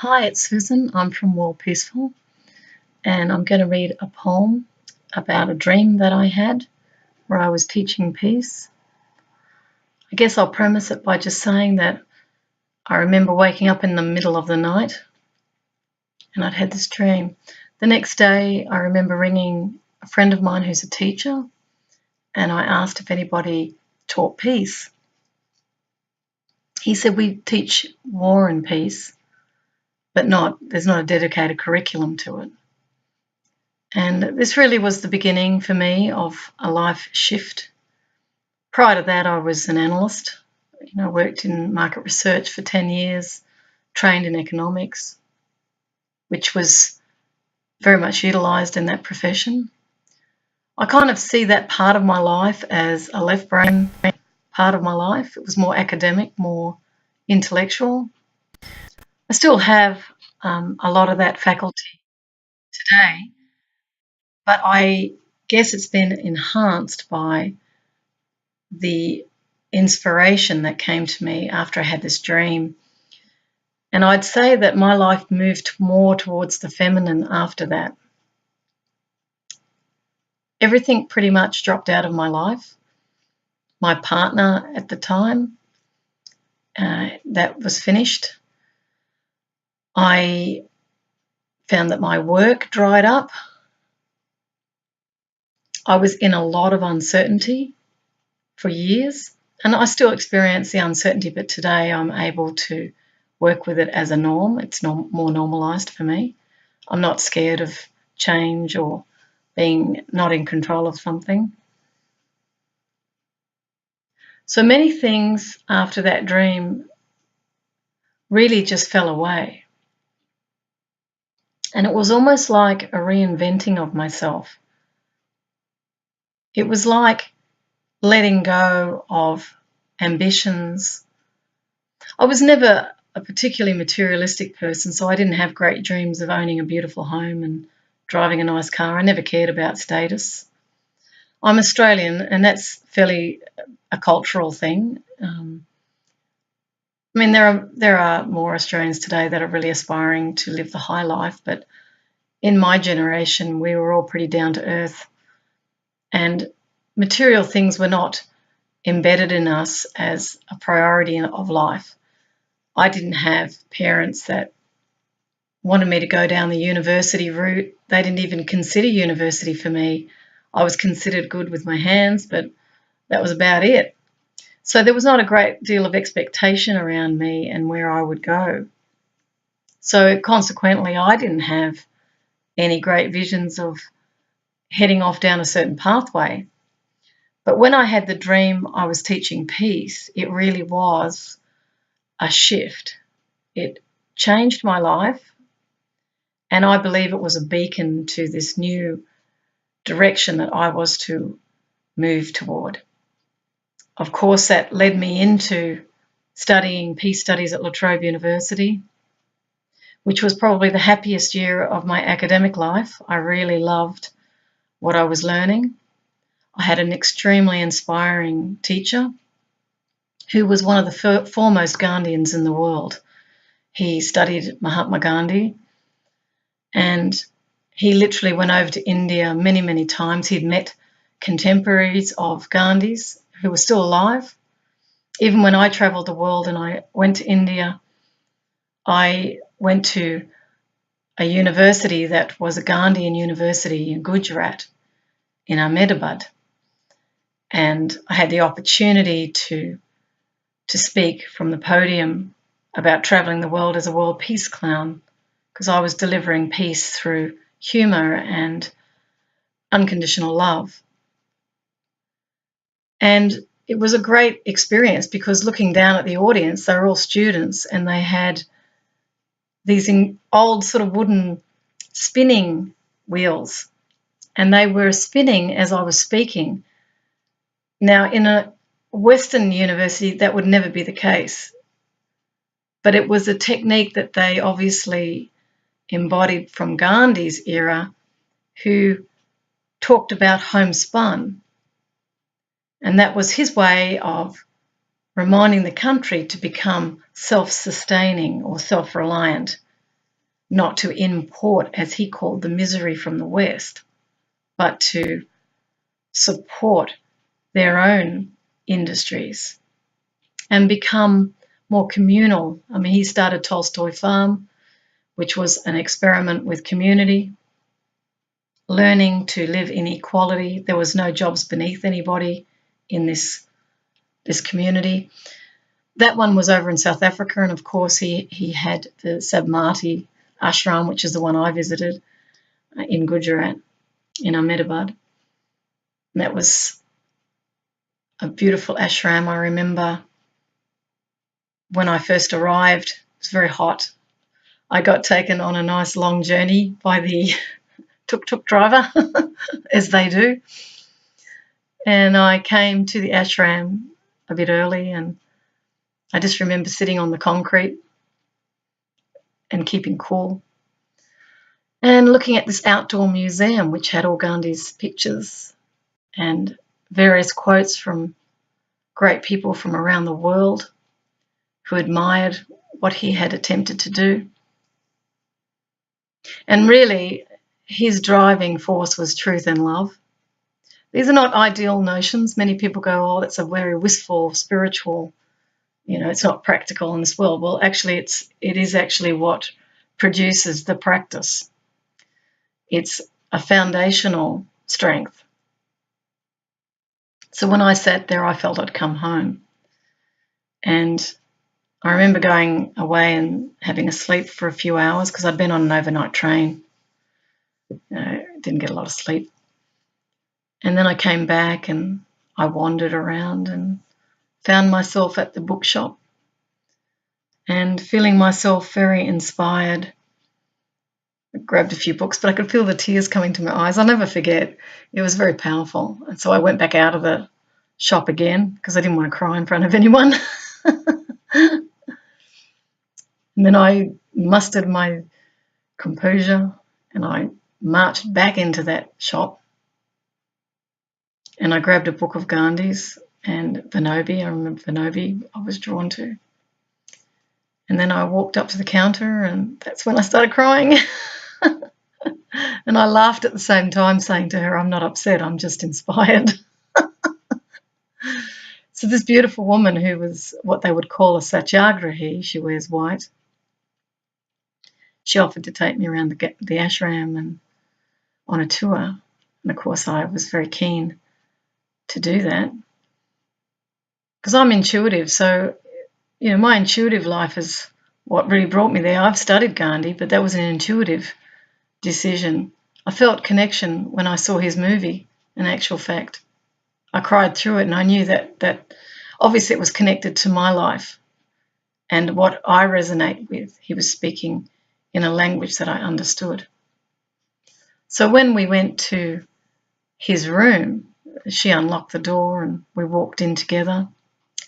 Hi, it's Susan. I'm from Worldpeacefull, and I'm going to read a poem about a dream that I had where I was teaching peace. I guess I'll premise it by just saying that I remember waking up in the middle of the night and I'd had this dream. The next day, I remember ringing a friend of mine who's a teacher, and I asked if anybody taught peace. He said we teach war and peace, but there's not a dedicated curriculum to it. And this really was the beginning for me of a life shift. Prior to that, I was an analyst. Worked in market research for 10 years, trained in economics, which was very much utilised in that profession. I kind of see that part of my life as a left brain part of my life. It was more academic, more intellectual. I still have a lot of that faculty today, but I guess it's been enhanced by the inspiration that came to me after I had this dream. And I'd say that my life moved more towards the feminine after that. Everything pretty much dropped out of my life. My partner at the time, that was finished. I found that my work dried up. I was in a lot of uncertainty for years, and I still experience the uncertainty, but today I'm able to work with it as a norm. It's more normalised for me. I'm not scared of change or being not in control of something. So many things after that dream really just fell away. And it was almost like a reinventing of myself. It was like letting go of ambitions. I was never a particularly materialistic person, so I didn't have great dreams of owning a beautiful home and driving a nice car. I never cared about status. I'm Australian, and that's fairly a cultural thing. There are more Australians today that are really aspiring to live the high life, but in my generation, we were all pretty down to earth, and material things were not embedded in us as a priority of life. I didn't have parents that wanted me to go down the university route. They didn't even consider university for me. I was considered good with my hands, but that was about it. So there was not a great deal of expectation around me and where I would go. So consequently, I didn't have any great visions of heading off down a certain pathway. But when I had the dream I was teaching peace, it really was a shift. It changed my life, and I believe it was a beacon to this new direction that I was to move toward. Of course, that led me into studying peace studies at La Trobe University, which was probably the happiest year of my academic life. I really loved what I was learning. I had an extremely inspiring teacher who was one of the foremost Gandhians in the world. He studied Mahatma Gandhi, and he literally went over to India many, many times. He'd met contemporaries of Gandhi's who were still alive. Even when I travelled the world and I went to India, I went to a university that was a Gandhian university in Gujarat, in Ahmedabad. And I had the opportunity to speak from the podium about travelling the world as a world peace clown, because I was delivering peace through humour and unconditional love. And it was a great experience because looking down at the audience, they were all students and they had these old sort of wooden spinning wheels, and they were spinning as I was speaking. Now, in a Western university, that would never be the case, but it was a technique that they obviously embodied from Gandhi's era, who talked about homespun. And that was his way of reminding the country to become self-sustaining or self-reliant. not to import, as he called, the misery from the West, but to support their own industries and become more communal. I mean, he started Tolstoy Farm, which was an experiment with community, learning to live in equality. There was no jobs beneath anybody in this community. That one was over in South Africa, and of course he had the Sabmati ashram, which is the one I visited in Gujarat, in Ahmedabad. And that was a beautiful ashram. I remember when I first arrived, it was very hot. I got taken on a nice long journey by the tuk-tuk driver, as they do. And I came to the ashram a bit early, and I just remember sitting on the concrete and keeping cool and looking at this outdoor museum, which had all Gandhi's pictures and various quotes from great people from around the world who admired what he had attempted to do. And really, his driving force was truth and love. These are not ideal notions. Many people go, oh, that's a very wistful, spiritual, it's not practical in this world. Well, actually, it is actually what produces the practice. It's a foundational strength. So when I sat there, I felt I'd come home. And I remember going away and having a sleep for a few hours because I'd been on an overnight train. Didn't get a lot of sleep. And then I came back and I wandered around and found myself at the bookshop and feeling myself very inspired. I grabbed a few books, but I could feel the tears coming to my eyes. I'll never forget. It was very powerful. And so I went back out of the shop again because I didn't want to cry in front of anyone. And then I mustered my composure and I marched back into that shop and I grabbed a book of Gandhi's and Vinobi. I remember Vinobi I was drawn to. And then I walked up to the counter and that's when I started crying. And I laughed at the same time, saying to her, I'm not upset, I'm just inspired. So this beautiful woman who was what they would call a satyagrahi, she wears white, she offered to take me around the ashram and on a tour. And of course I was very keen to do that because I'm intuitive. So, my intuitive life is what really brought me there. I've studied Gandhi, but that was an intuitive decision. I felt connection when I saw his movie, in actual fact. I cried through it and I knew that obviously it was connected to my life and what I resonate with. He was speaking in a language that I understood. So when we went to his room, she unlocked the door and we walked in together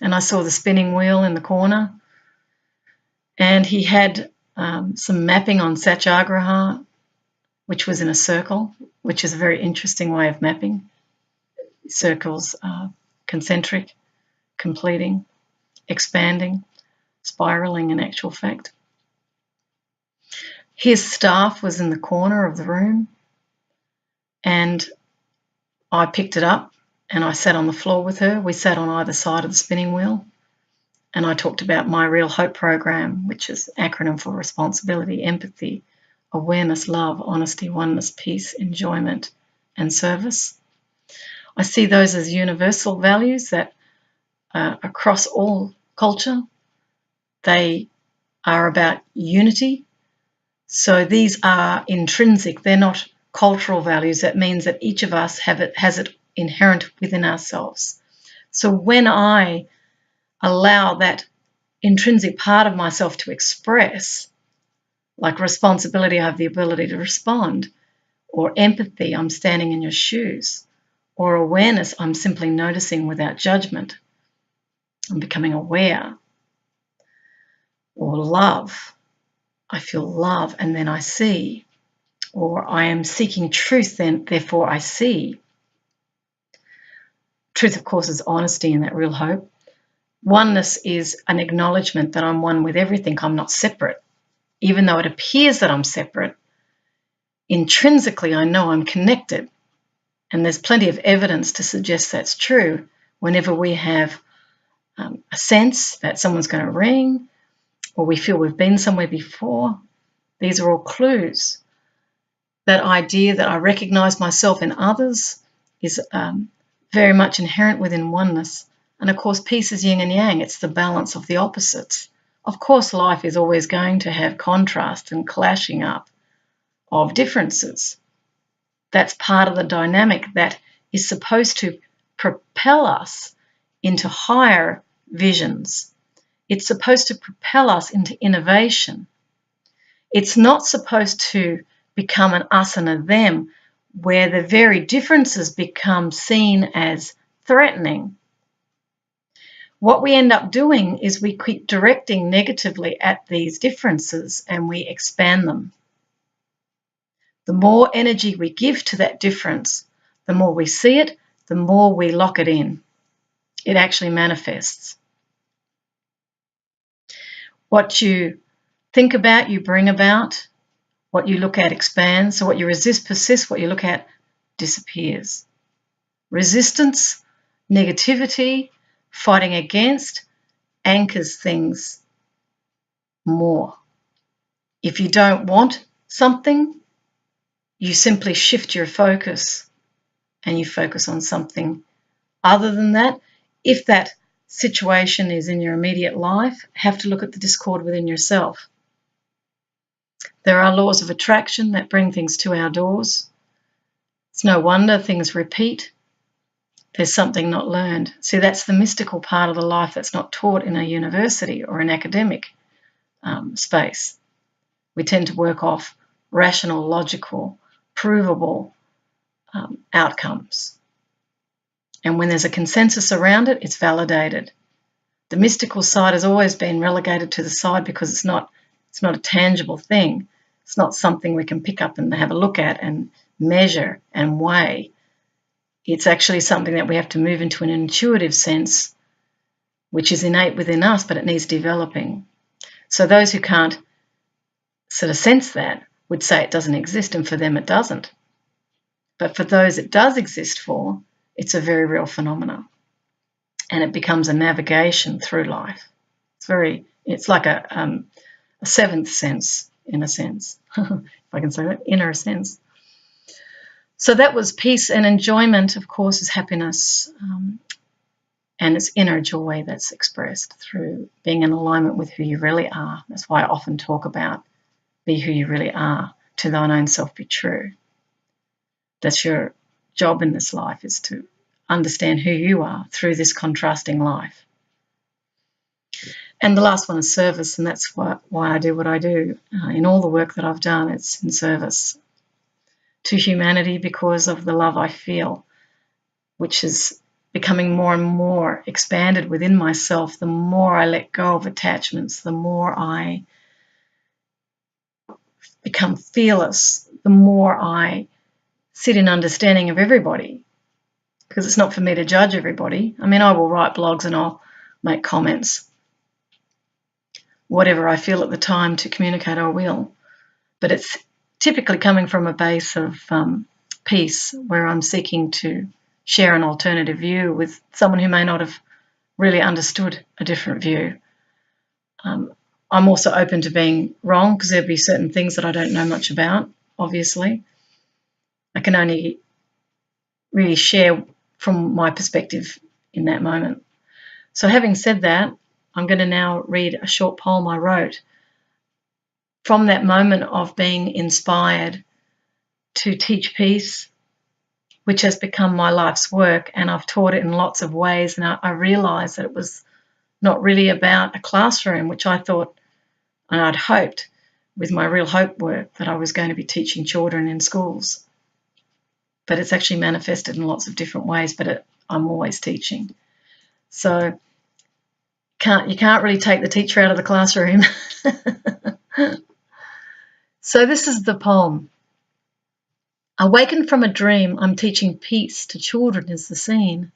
and I saw the spinning wheel in the corner and he had some mapping on Satyagraha, which was in a circle, which is a very interesting way of mapping. Circles are concentric, completing, expanding, spiraling in actual fact. His staff was in the corner of the room and I picked it up and I sat on the floor with her. We sat on either side of the spinning wheel and I talked about my Real Hope program, which is acronym for responsibility, empathy, awareness, love, honesty, oneness, peace, enjoyment, and service. I see those as universal values that across all culture, they are about unity. So these are intrinsic, they're not cultural values. That means that each of us has it inherent within ourselves. So when I allow that intrinsic part of myself to express, like responsibility, I have the ability to respond, or empathy, I'm standing in your shoes, or awareness, I'm simply noticing without judgment, I'm becoming aware, or love, I feel love and then I see, or I am seeking truth, then therefore I see. Truth, of course, is honesty and that real hope. Oneness is an acknowledgement that I'm one with everything. I'm not separate. Even though it appears that I'm separate, intrinsically I know I'm connected. And there's plenty of evidence to suggest that's true. Whenever we have a sense that someone's going to ring, or we feel we've been somewhere before, these are all clues. That idea that I recognize myself in others is very much inherent within oneness. And of course, peace is yin and yang. It's the balance of the opposites. Of course, life is always going to have contrast and clashing up of differences. That's part of the dynamic that is supposed to propel us into higher visions. It's supposed to propel us into innovation. It's not supposed to become an us and a them, where the very differences become seen as threatening. What we end up doing is we keep directing negatively at these differences and we expand them. The more energy we give to that difference, the more we see it, the more we lock it in. It actually manifests. What you think about, you bring about. What you look at expands. So what you resist persists. What you look at disappears. Resistance, negativity, fighting against anchors things more. If you don't want something, you simply shift your focus and you focus on something other than that. If that situation is in your immediate life, have to look at the discord within yourself. There are laws of attraction that bring things to our doors. It's no wonder things repeat. There's something not learned. See, that's the mystical part of the life that's not taught in a university or an academic space. We tend to work off rational, logical, provable outcomes. And when there's a consensus around it, it's validated. The mystical side has always been relegated to the side because it's not a tangible thing. It's not something we can pick up and have a look at and measure and weigh. It's actually something that we have to move into an intuitive sense, which is innate within us, but it needs developing. So those who can't sort of sense that would say it doesn't exist, and for them it doesn't. But for those it does exist for, it's a very real phenomenon. And it becomes a navigation through life. It's like a seventh sense, in a sense, if I can say that, inner sense. So that was peace, and enjoyment, of course, is happiness, and it's inner joy that's expressed through being in alignment with who you really are. That's why I often talk about be who you really are, to thine own self be true. That's your job in this life, is to understand who you are through this contrasting life. And the last one is service, and that's why I do what I do. In all the work that I've done, it's in service to humanity because of the love I feel, which is becoming more and more expanded within myself. The more I let go of attachments, the more I become fearless, the more I sit in understanding of everybody, because it's not for me to judge everybody. I mean, I will write blogs and I'll make comments. Whatever I feel at the time to communicate, I will. But it's typically coming from a base of peace, where I'm seeking to share an alternative view with someone who may not have really understood a different view. I'm also open to being wrong, because there'll be certain things that I don't know much about, obviously. I can only really share from my perspective in that moment. So having said that, I'm going to now read a short poem I wrote from that moment of being inspired to teach peace, which has become my life's work, and I've taught it in lots of ways, and I realised that it was not really about a classroom, which I thought and I'd hoped with my Real Hope work that I was going to be teaching children in schools. But it's actually manifested in lots of different ways, but I'm always teaching. So you can't really take the teacher out of the classroom. So this is the poem. Awakened from a dream, I'm teaching peace to children is the scene.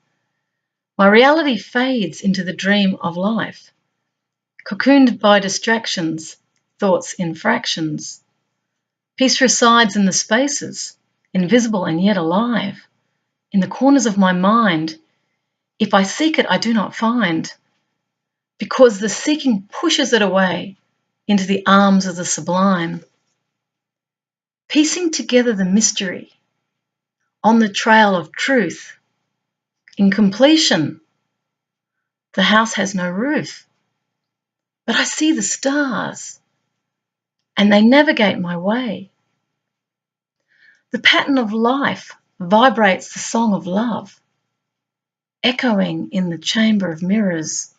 My reality fades into the dream of life. Cocooned by distractions, thoughts in fractions. Peace resides in the spaces, invisible and yet alive, in the corners of my mind. If I seek it, I do not find, because the seeking pushes it away into the arms of the sublime. Piecing together the mystery on the trail of truth. In completion, the house has no roof, but I see the stars, and they navigate my way. The pattern of life vibrates the song of love, echoing in the chamber of mirrors,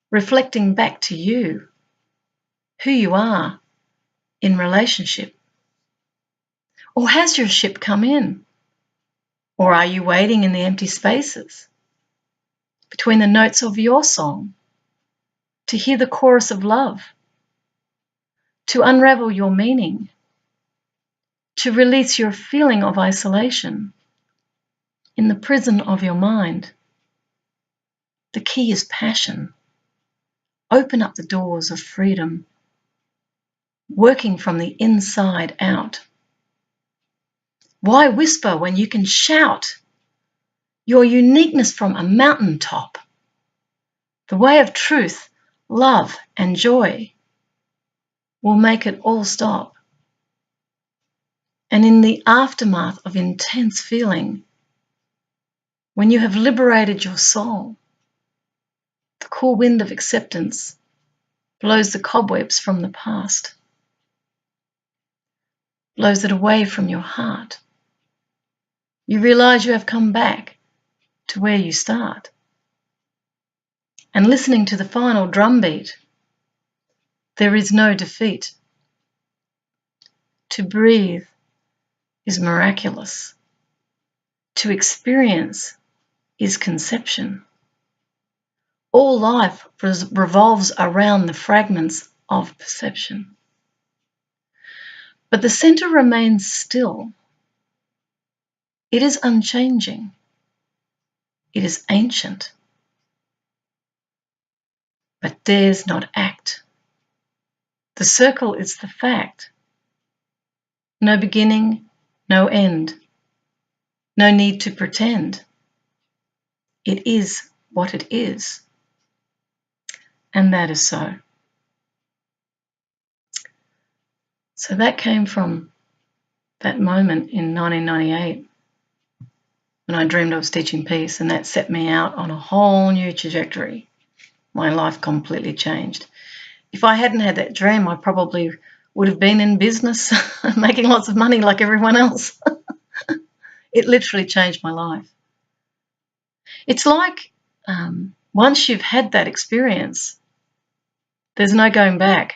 reflecting back to you who you are in relationship. Or has your ship come in? Or are you waiting in the empty spaces between the notes of your song to hear the chorus of love, to unravel your meaning, to release your feeling of isolation in the prison of your mind? The key is passion. Open up the doors of freedom, working from the inside out. Why whisper when you can shout your uniqueness from a mountaintop? The way of truth, love, and joy will make it all stop. And in the aftermath of intense feeling, when you have liberated your soul, the cool wind of acceptance blows the cobwebs from the past, blows it away from your heart. You realize you have come back to where you start. And listening to the final drumbeat, there is no defeat. To breathe is miraculous. To experience is conception. All life revolves around the fragments of perception. But the center remains still. It is unchanging. It is ancient, but dares not act. The circle is the fact. No beginning, no end. No need to pretend. It is what it is. And that is so. So that came from that moment in 1998 when I dreamed I was teaching peace, and that set me out on a whole new trajectory. My life completely changed. If I hadn't had that dream, I probably would have been in business, making lots of money like everyone else. It literally changed my life. It's like once you've had that experience, there's no going back.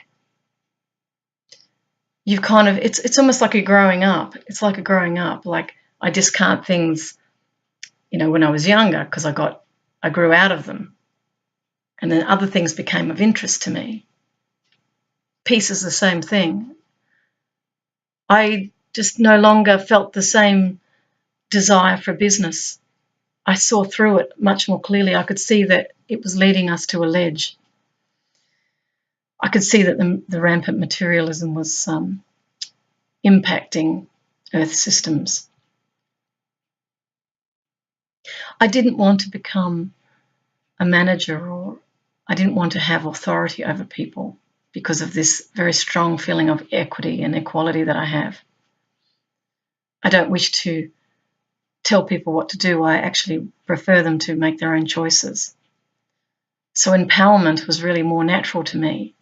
You've kind of, it's almost like you're growing up. It's like a growing up. Like I discard things, when I was younger because I grew out of them. And then other things became of interest to me. Peace is the same thing. I just no longer felt the same desire for business. I saw through it much more clearly. I could see that it was leading us to a ledge. I could see that the rampant materialism was impacting Earth systems. I didn't want to become a manager, or I didn't want to have authority over people because of this very strong feeling of equity and equality that I have. I don't wish to tell people what to do. I actually prefer them to make their own choices. So empowerment was really more natural to me.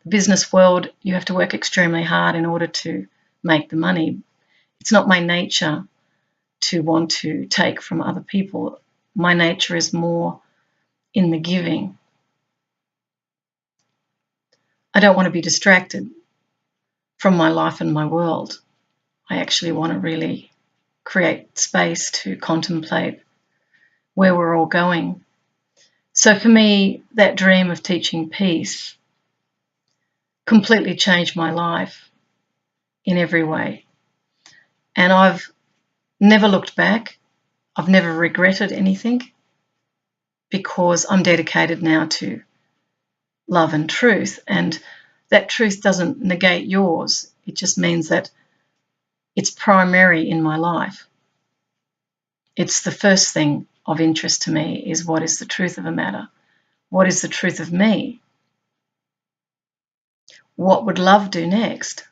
The business world, you have to work extremely hard in order to make the money. It's not my nature to want to take from other people. My nature is more in the giving. I don't want to be distracted from my life and my world. I actually want to really create space to contemplate where we're all going. So for me, that dream of teaching peace completely changed my life in every way. And I've never looked back. I've never regretted anything because I'm dedicated now to love and truth. And that truth doesn't negate yours. It just means that it's primary in my life. It's the first thing of interest to me, is what is the truth of a matter? What is the truth of me? What would love do next?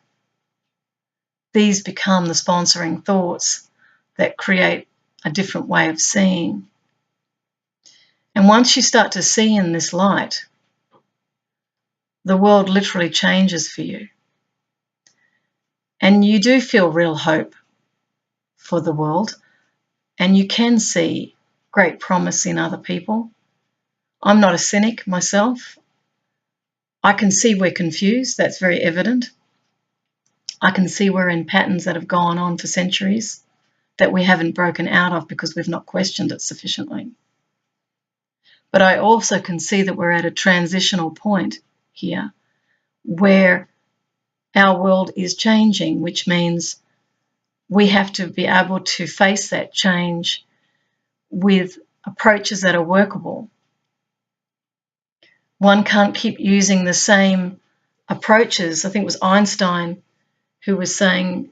These become the sponsoring thoughts that create a different way of seeing. And once you start to see in this light, the world literally changes for you. And you do feel real hope for the world, and you can see great promise in other people. I'm not a cynic myself. I can see we're confused. That's very evident. I can see we're in patterns that have gone on for centuries that we haven't broken out of because we've not questioned it sufficiently. But I also can see that we're at a transitional point here where our world is changing, which means we have to be able to face that change with approaches that are workable. One can't keep using the same approaches. I think it was Einstein who was saying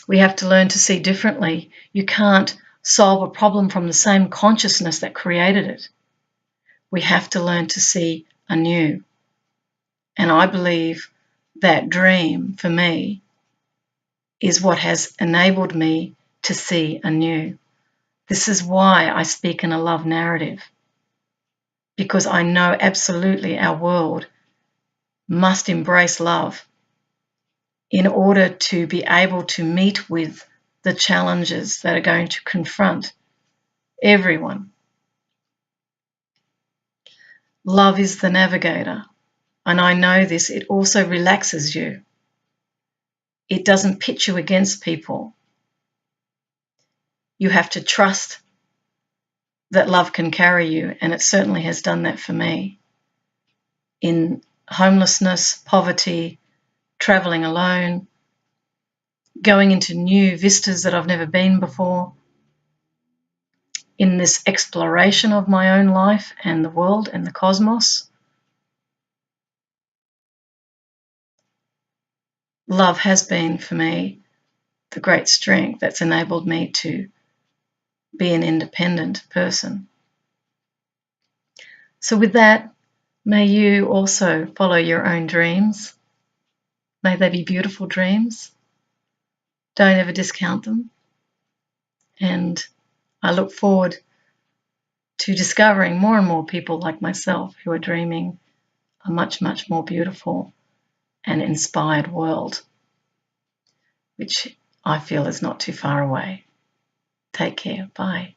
we have to learn to see differently. You can't solve a problem from the same consciousness that created it. We have to learn to see anew. And I believe that dream for me is what has enabled me to see anew. This is why I speak in a love narrative, because I know absolutely our world must embrace love in order to be able to meet with the challenges that are going to confront everyone. Love is the navigator, and I know this. It also relaxes you. It doesn't pit you against people. You have to trust that love can carry you, and it certainly has done that for me. In homelessness, poverty, traveling alone, going into new vistas that I've never been before, in this exploration of my own life and the world and the cosmos, love has been for me the great strength that's enabled me to be an independent person. So with that, may you also follow your own dreams. May they be beautiful dreams. Don't ever discount them. And I look forward to discovering more and more people like myself who are dreaming a much, much more beautiful and inspired world, which I feel is not too far away. Take care. Bye.